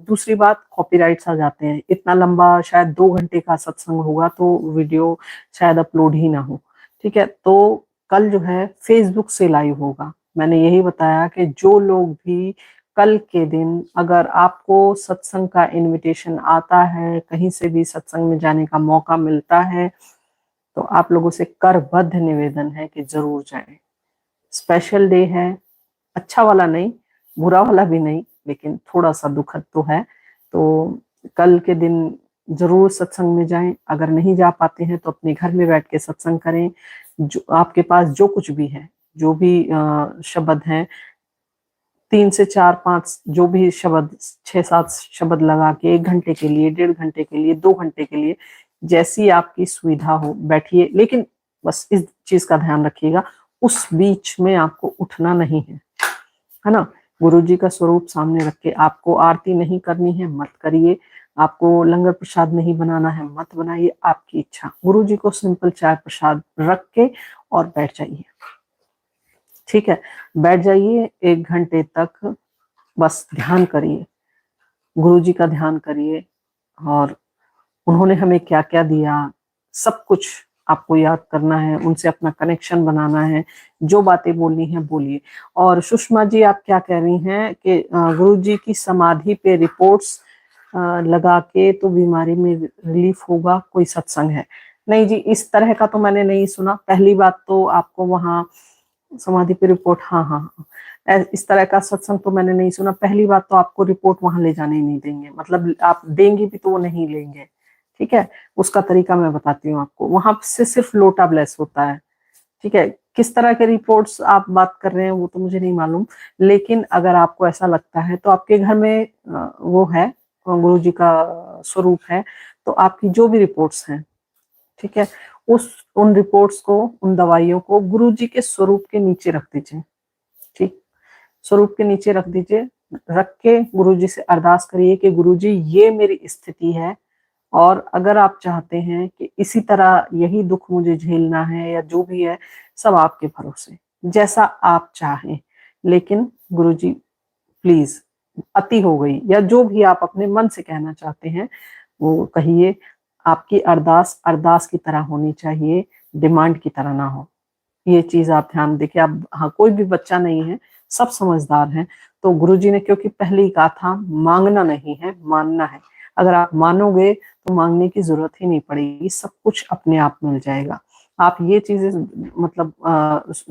दूसरी बात, कॉपीराइट्स आ जाते हैं, इतना लंबा शायद 2 घंटे का सत्संग होगा तो वीडियो शायद अपलोड ही ना हो, ठीक है। तो कल जो है फेसबुक से लाइव होगा। मैंने यही बताया कि जो लोग भी कल के दिन, अगर आपको सत्संग का इनविटेशन आता है, कहीं से भी सत्संग में जाने का मौका मिलता है, तो आप लोगों से करबद्ध निवेदन है कि जरूर जाएं। स्पेशल डे है, अच्छा वाला नहीं, बुरा वाला भी नहीं, लेकिन थोड़ा सा दुखद तो है। तो कल के दिन जरूर सत्संग में जाएं। अगर नहीं जा पाते हैं तो अपने घर में बैठ के सत्संग करें। जो आपके पास जो कुछ भी है, जो भी शब्द हैं, 3 से 4 5 जो भी शब्द, 6 7 शब्द लगा के 1 घंटे के लिए, 1.5 घंटे के लिए, 2 घंटे के लिए, जैसी आपकी सुविधा हो बैठिए, लेकिन बस इस चीज का ध्यान रखिएगा, उस बीच में आपको उठना नहीं है ना। गुरु जी का स्वरूप सामने रख के, आपको आरती नहीं करनी है मत करिए, आपको लंगर प्रसाद नहीं बनाना है मत बनाइए, आपकी इच्छा। गुरु जी को सिंपल चाय प्रसाद रख के और बैठ जाइए, ठीक है। बैठ जाइए 1 घंटे तक, बस ध्यान करिए, गुरु जी का ध्यान करिए, और उन्होंने हमें क्या क्या दिया, सब कुछ आपको याद करना है, उनसे अपना कनेक्शन बनाना है, जो बातें बोलनी है बोलिए। और सुषमा जी आप क्या कह रही हैं कि गुरु जी की समाधि पे रिपोर्ट्स लगा के तो बीमारी में रिलीफ होगा, कोई सत्संग है। नहीं जी, इस तरह का तो मैंने नहीं सुना। पहली बात तो आपको वहाँ समाधि पे रिपोर्ट, हाँ हाँ हाँ, इस तरह का सत्संग तो मैंने नहीं सुना। पहली बात तो आपको रिपोर्ट वहां ले जाने ही नहीं देंगे, मतलब आप देंगी भी तो वो नहीं लेंगे, ठीक है। उसका तरीका मैं बताती हूँ आपको। वहां से सिर्फ लोटा ब्लेस होता है, ठीक है। किस तरह के रिपोर्ट्स आप बात कर रहे हैं वो तो मुझे नहीं मालूम, लेकिन अगर आपको ऐसा लगता है तो आपके घर में वो है, गुरु जी का स्वरूप है, तो आपकी जो भी रिपोर्ट्स हैं, ठीक है, उस उन रिपोर्ट्स को, उन दवाइयों को गुरु जी के स्वरूप के नीचे रख दीजिए, ठीक। स्वरूप के नीचे रख दीजिए। रख के गुरु जी से अरदास करिए कि गुरु जी ये मेरी स्थिति है, और अगर आप चाहते हैं कि इसी तरह यही दुख मुझे झेलना है या जो भी है, सब आपके भरोसे, जैसा आप चाहें। लेकिन गुरुजी प्लीज, अति हो गई, या जो भी आप अपने मन से कहना चाहते हैं वो कहिए। आपकी अरदास अरदास की तरह होनी चाहिए, डिमांड की तरह ना हो। ये चीज आप ध्यान देखिए। आप, हाँ, कोई भी बच्चा नहीं है, सब समझदार हैं। तो गुरुजी ने क्योंकि पहले ही कहा था, मांगना नहीं है, मानना है। अगर आप मानोगे तो मांगने की जरूरत ही नहीं पड़ेगी, सब कुछ अपने आप मिल जाएगा। आप ये चीजें मतलब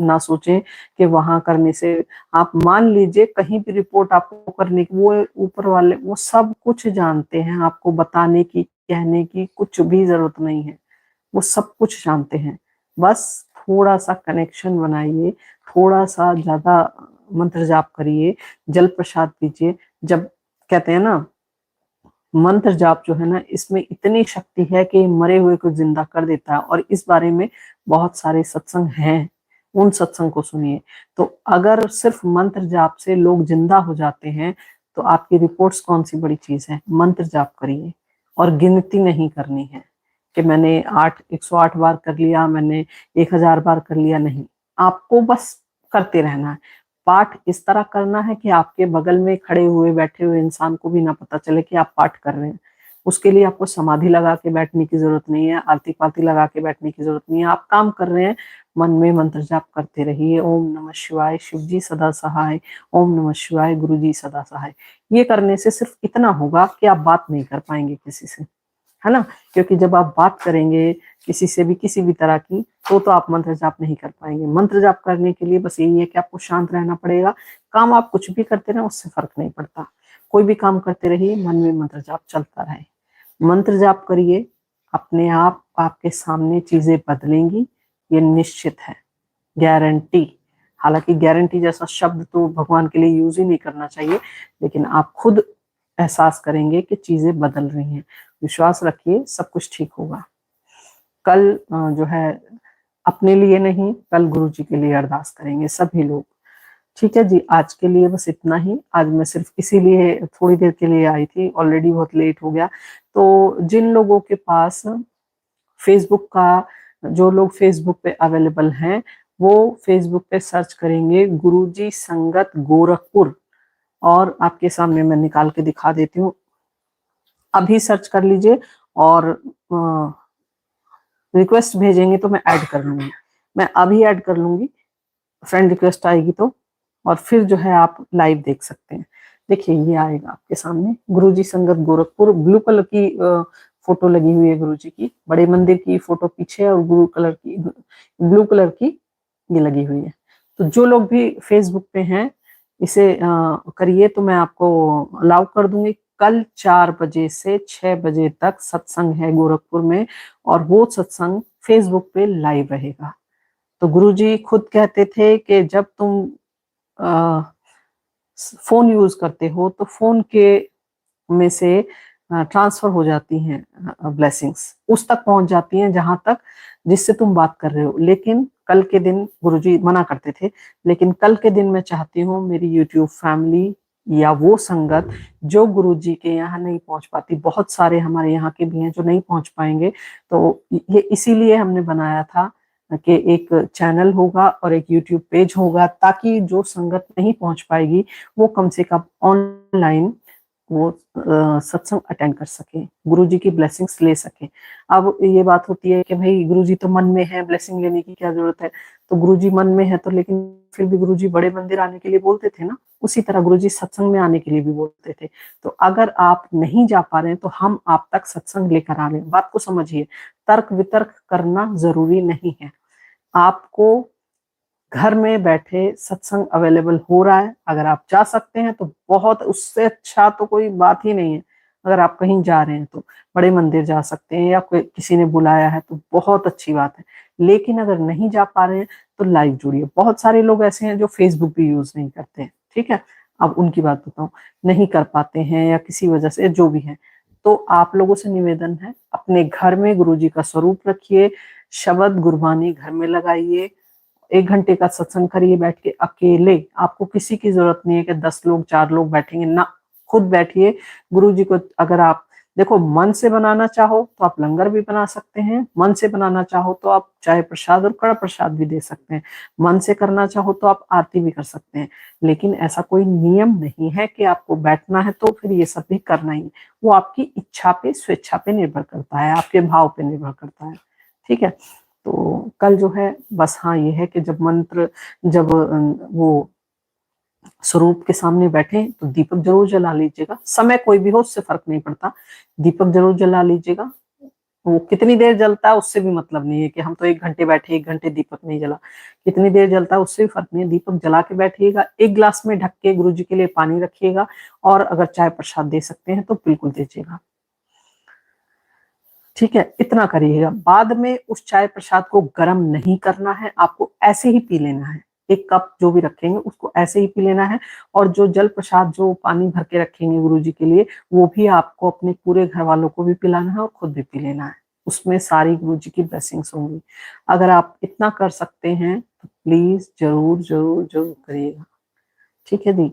ना सोचें कि वहां करने से, आप मान लीजिए कहीं भी रिपोर्ट आपको करने की, वो ऊपर वाले वो सब कुछ जानते हैं, आपको बताने की, कहने की कुछ भी जरूरत नहीं है। वो सब कुछ जानते हैं। बस थोड़ा सा कनेक्शन बनाइए, थोड़ा सा ज्यादा मंत्र जाप करिए, जल प्रसाद पीजिए। जब कहते हैं ना, मंत्र जाप जो है ना, इसमें इतनी शक्ति है कि मरे हुए को जिंदा कर देता है, और इस बारे में बहुत सारे सत्संग हैं, उन सत्संग को सुनिए। तो अगर सिर्फ मंत्र जाप से लोग जिंदा हो जाते हैं, तो आपकी रिपोर्ट्स कौन सी बड़ी चीज है। मंत्र जाप करिए, और गिनती नहीं करनी है कि मैंने 108 बार कर लिया, मैंने 1000 बार कर लिया, नहीं। आपको बस करते रहना है। पाठ इस तरह करना है कि आपके बगल में खड़े हुए बैठे हुए इंसान को भी ना पता चले कि आप पाठ कर रहे हैं। उसके लिए आपको समाधि लगा के बैठने की जरूरत नहीं है, आरती पाती लगा के बैठने की जरूरत नहीं है। आप काम कर रहे हैं, मन में मंत्र जाप करते रहिए। ओम नमः शिवाय, शिव जी सदा सहाय। ओम नमः शिवाय, गुरु जी सदा सहाय। ये करने से सिर्फ इतना होगा कि आप बात नहीं कर पाएंगे किसी से, है ना। क्योंकि जब आप बात करेंगे किसी से भी, किसी भी तरह की, तो आप मंत्र जाप नहीं कर पाएंगे। मंत्र जाप करने के लिए बस यही है कि आपको शांत रहना पड़ेगा। काम आप कुछ भी करते रहे, उससे फर्क नहीं पड़ता। कोई भी काम करते रहिए, मन में मंत्र जाप चलता रहे। मंत्र जाप करिए, अपने आप आपके सामने चीजें बदलेंगी, ये निश्चित है, गारंटी। हालांकि गारंटी जैसा शब्द तो भगवान के लिए यूज ही नहीं करना चाहिए, लेकिन आप खुद एहसास करेंगे कि चीजें बदल रही हैं। विश्वास रखिए, सब कुछ ठीक होगा। कल जो है, अपने लिए नहीं, कल गुरु जी के लिए अरदास करेंगे सभी लोग। ठीक है जी, आज के लिए बस इतना ही। आज मैं सिर्फ इसीलिए थोड़ी देर के लिए आई थी, ऑलरेडी बहुत लेट हो गया। तो जिन लोगों के पास फेसबुक का, जो लोग फेसबुक पे अवेलेबल हैं, वो फेसबुक पे सर्च करेंगे गुरुजी संगत गोरखपुर, और आपके सामने मैं निकाल के दिखा देती हूँ। अभी सर्च कर लीजिए, और रिक्वेस्ट भेजेंगे तो मैं ऐड कर लूंगी। मैं अभी ऐड कर लूंगी, फ्रेंड रिक्वेस्ट आएगी तो, और फिर जो है आप लाइव देख सकते हैं। देखिए, ये आएगा आपके सामने, गुरुजी संगत गोरखपुर। ब्लू कलर की फोटो लगी हुई है गुरुजी की, बड़े मंदिर की फोटो पीछे, और ब्लू कलर की ये लगी हुई है। तो जो लोग भी फेसबुक पे हैं, इसे करिए, तो मैं आपको अलाउ कर दूंगी। कल 4 बजे से 6 बजे तक सत्संग है गोरखपुर में, और वो सत्संग फेसबुक पे लाइव रहेगा। तो गुरुजी खुद कहते थे कि जब तुम फोन यूज करते हो, तो फोन के में से ट्रांसफर हो जाती हैं ब्लेसिंग्स, उस तक पहुंच जाती हैं जहां तक जिससे तुम बात कर रहे हो। लेकिन कल के दिन गुरुजी मना करते थे, लेकिन कल के दिन मैं चाहती हूँ मेरी यूट्यूब फैमिली या वो संगत जो गुरुजी के यहाँ नहीं पहुंच पाती, बहुत सारे हमारे यहाँ के भी हैं जो नहीं पहुंच पाएंगे। तो ये इसीलिए हमने बनाया था कि एक चैनल होगा और एक यूट्यूब पेज होगा, ताकि जो संगत नहीं पहुंच पाएगी वो कम से कम ऑनलाइन वो सत्संग अटेंड कर सके, गुरुजी की ब्लेसिंग्स ले सके। अब ये बात होती है कि भाई गुरुजी तो मन में है, ब्लेसिंग लेने की क्या जरूरत है। तो गुरुजी मन में है तो, लेकिन फिर भी गुरुजी बड़े मंदिर आने के लिए बोलते थे ना, उसी तरह गुरुजी सत्संग में आने के लिए भी बोलते थे। तो अगर आप नहीं जा पा रहे हैं तो हम आप तक सत्संग लेकर आ रहे हैं। बात को समझिए, तर्क वितर्क करना जरूरी नहीं है। आपको घर में बैठे सत्संग अवेलेबल हो रहा है, अगर आप जा सकते हैं तो बहुत, उससे अच्छा तो कोई बात ही नहीं है। अगर आप कहीं जा रहे हैं तो बड़े मंदिर जा सकते हैं, या कोई किसी ने बुलाया है तो बहुत अच्छी बात है। लेकिन अगर नहीं जा पा रहे हैं तो लाइव जुड़िए। बहुत सारे लोग ऐसे हैं जो फेसबुक भी यूज नहीं करते हैं, ठीक है। अब उनकी बात बताऊं, नहीं कर पाते हैं या किसी वजह से जो भी है, तो आप लोगों से निवेदन है, अपने घर में गुरुजी का स्वरूप रखिए, शब्द गुरबानी घर में लगाइए, 1 घंटे का सत्संग करिए बैठ के अकेले। आपको किसी की जरूरत नहीं है कि 10 लोग 4 लोग बैठेंगे ना, खुद बैठिए। गुरु जी को अगर आप देखो मन से बनाना चाहो तो आप लंगर भी बना सकते हैं, मन से बनाना चाहो तो आप चाहे प्रसाद और कड़ा प्रसाद भी दे सकते हैं, मन से करना चाहो तो आप आरती भी कर सकते हैं। लेकिन ऐसा कोई नियम नहीं है कि आपको बैठना है तो फिर ये सब भी करना ही है। वो आपकी इच्छा पे, स्वेच्छा पे निर्भर करता है, आपके भाव पे निर्भर करता है, ठीक है। तो कल जो है बस हाँ ये है कि जब मंत्र, जब वो स्वरूप के सामने बैठे तो दीपक जरूर जला लीजिएगा। समय कोई भी हो उससे फर्क नहीं पड़ता, दीपक जरूर जला लीजिएगा। वो कितनी देर जलता है उससे भी मतलब नहीं है कि हम तो 1 घंटे बैठे 1 घंटे दीपक नहीं जला, कितनी देर जलता है उससे भी फर्क नहीं है। दीपक जला के बैठिएगा, 1 गिलास में ढक के गुरु जी के लिए पानी रखिएगा, और अगर चाय प्रसाद दे सकते हैं तो बिल्कुल दीजिएगा, ठीक है। इतना करिएगा। बाद में उस चाय प्रसाद को गर्म नहीं करना है, आपको ऐसे ही पी लेना है। 1 कप जो भी रखेंगे उसको ऐसे ही पी लेना है। और जो जल प्रसाद, जो पानी भर के रखेंगे गुरु जी के लिए, वो भी आपको अपने पूरे घर वालों को भी पिलाना है और खुद भी पी लेना है। उसमें सारी गुरु जी की ब्लेसिंग्स होंगी। अगर आप इतना कर सकते हैं तो प्लीज जरूर जरूर जरूर करिएगा, ठीक है जी।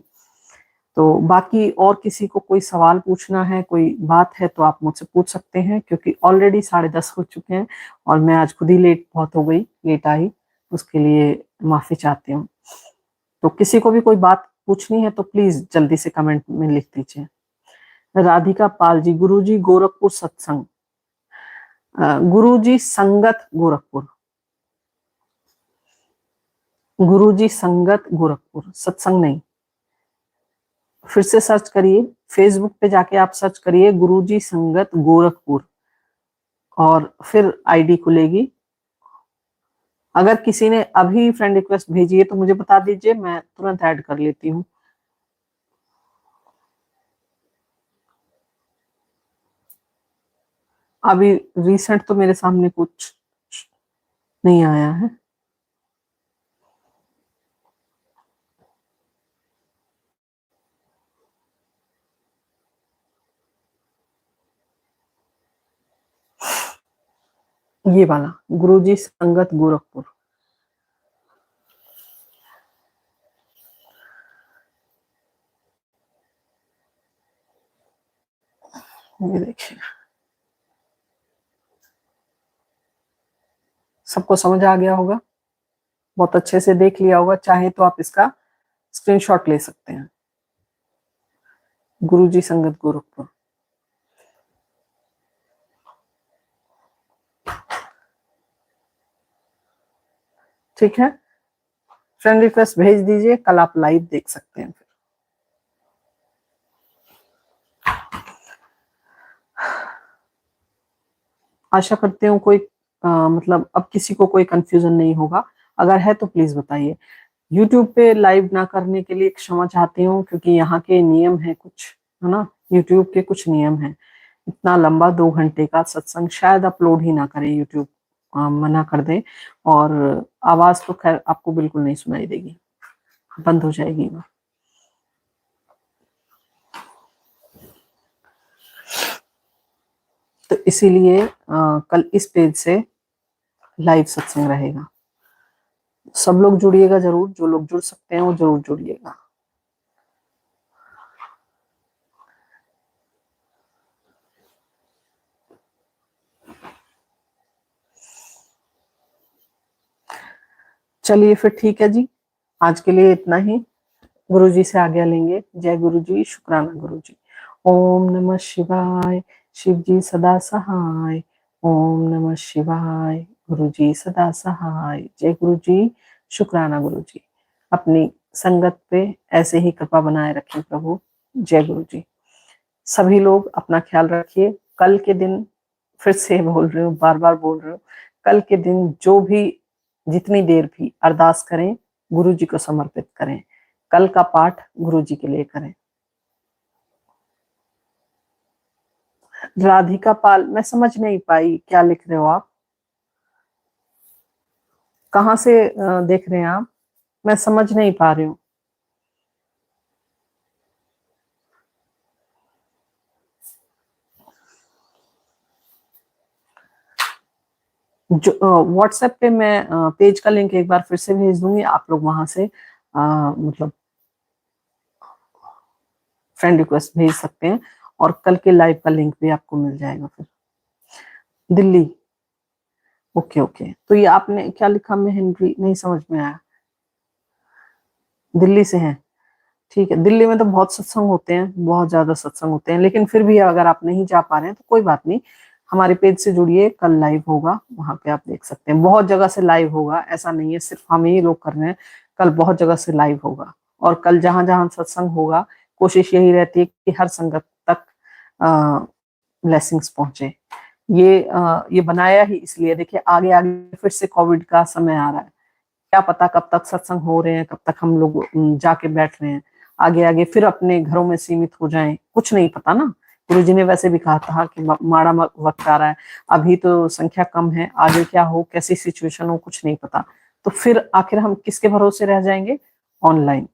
तो बाकी और किसी को कोई सवाल पूछना है, कोई बात है तो आप मुझसे पूछ सकते हैं, क्योंकि ऑलरेडी 10:30 हो चुके हैं और मैं आज खुद ही लेट बहुत हो गई, लेट आई, उसके लिए माफी चाहती हूँ। तो किसी को भी कोई बात पूछनी है तो प्लीज जल्दी से कमेंट में लिख दीजिए। राधिका पाल जी, गुरुजी गोरखपुर सत्संग, गुरुजी संगत गोरखपुर, गुरुजी संगत गोरखपुर, सत्संग नहीं। फिर से सर्च करिए, फेसबुक पे जाके आप सर्च करिए गुरुजी संगत गोरखपुर, और फिर आईडी खुलेगी। अगर किसी ने अभी फ्रेंड रिक्वेस्ट भेजी है तो मुझे बता दीजिए, मैं तुरंत ऐड कर लेती हूँ। अभी रिसेंट तो मेरे सामने कुछ नहीं आया है। ये वाला गुरुजी संगत गोरखपुर, ये देखिए, सबको समझ आ गया होगा, बहुत अच्छे से देख लिया होगा। चाहे तो आप इसका स्क्रीनशॉट ले सकते हैं, गुरुजी संगत गोरखपुर। ठीक है, फ्रेंड रिक्वेस्ट भेज दीजिए, कल आप लाइव देख सकते हैं। फिर आशा करते हूँ कोई मतलब अब किसी को कोई कंफ्यूजन नहीं होगा। अगर है तो प्लीज बताइए। यूट्यूब पे लाइव ना करने के लिए क्षमा चाहती हूँ, क्योंकि यहाँ के नियम है कुछ, है ना, यूट्यूब के कुछ नियम है। इतना लंबा 2 घंटे का सत्संग शायद अपलोड ही ना करे यूट्यूब, मना कर दे, और आवाज तो खैर आपको बिल्कुल नहीं सुनाई देगी, बंद हो जाएगी वो। तो इसीलिए कल इस पेज से लाइव सत्संग रहेगा। सब लोग जुड़िएगा जरूर, जो लोग जुड़ सकते हैं वो जरूर जुड़िएगा। चलिए फिर ठीक है जी, आज के लिए इतना ही। गुरु जी से आज्ञा लेंगे। जय गुरु जी, शुक्राना गुरु जी। ओम नमः शिवाय, शिव जी सदा सहाय। ओम नमः शिवाय। गुरु जी सदा सहाय। जय गुरु जी, शुक्राना गुरु जी। अपनी संगत पे ऐसे ही कृपा बनाए रखें प्रभु। जय गुरु जी। सभी लोग अपना ख्याल रखिए। कल के दिन फिर से बोल रही हूँ, बार बार बोल रही हूँ, कल के दिन जो भी जितनी देर भी अरदास करें गुरु जी को समर्पित करें। कल का पाठ गुरु जी के लिए करें। राधिका पाल, मैं समझ नहीं पाई क्या लिख रहे हो आप, कहाँ से देख रहे हैं आप, मैं समझ नहीं पा रही हूँ। जो व्हाट्सएप पे मैं पेज का लिंक एक बार फिर से भेज दूंगी, आप लोग वहां से मतलब फ्रेंड रिक्वेस्ट भेज सकते हैं और कल के लाइव का लिंक भी आपको मिल जाएगा। फिर दिल्ली, ओके ओके। तो ये आपने क्या लिखा, मैं हेनरी, नहीं समझ में आया। दिल्ली से हैं, ठीक है। दिल्ली में तो बहुत सत्संग होते हैं, बहुत ज्यादा सत्संग होते हैं, लेकिन फिर भी अगर आप नहीं जा पा रहे हैं तो कोई बात नहीं, हमारे पेज से जुड़िए, कल लाइव होगा, वहां पे आप देख सकते हैं। बहुत जगह से लाइव होगा, ऐसा नहीं है सिर्फ हम ही लोग कर रहे हैं, कल बहुत जगह से लाइव होगा। और कल जहां जहां सत्संग होगा कोशिश यही रहती है कि हर संगत तक ब्लेसिंग्स पहुंचे। ये बनाया ही इसलिए, देखिए आगे आगे फिर से कोविड का समय आ रहा है, क्या पता कब तक सत्संग हो रहे हैं, कब तक हम लोग जाके बैठ रहे हैं, आगे आगे फिर अपने घरों में सीमित हो जाएं, कुछ नहीं पता ना। गुरु जी ने वैसे भी कहा था कि माड़ा वक्त आ रहा है, अभी तो संख्या कम है, आगे क्या हो, कैसी सिचुएशन हो, कुछ नहीं पता। तो फिर आखिर हम किसके भरोसे रह जाएंगे? ऑनलाइन,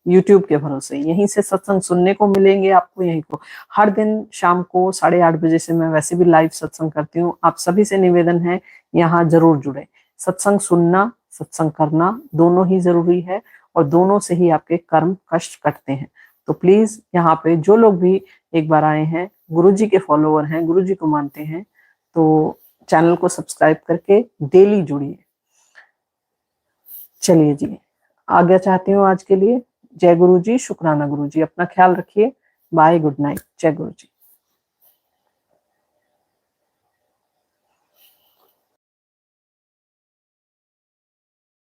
यूट्यूब के भरोसे। यहीं से सत्संग सुनने को मिलेंगे आपको, यहीं को हर दिन शाम को 8:30 बजे से मैं वैसे भी लाइव सत्संग करती हूँ। आप सभी से निवेदन है यहाँ जरूर जुड़े। सत्संग सुनना, सत्संग करना दोनों ही जरूरी है और दोनों से ही आपके कर्म कष्ट कटते हैं। तो प्लीज यहाँ पे जो लोग भी एक बार आए हैं, गुरु जी के फॉलोअर हैं, गुरु जी को मानते हैं, तो चैनल को सब्सक्राइब करके डेली जुड़िए। चलिए जी, आज्ञा चाहती हूँ आज के लिए। जय गुरु जी, शुक्राना गुरु जी। अपना ख्याल रखिए। Bye, good night. जय गुरु जी।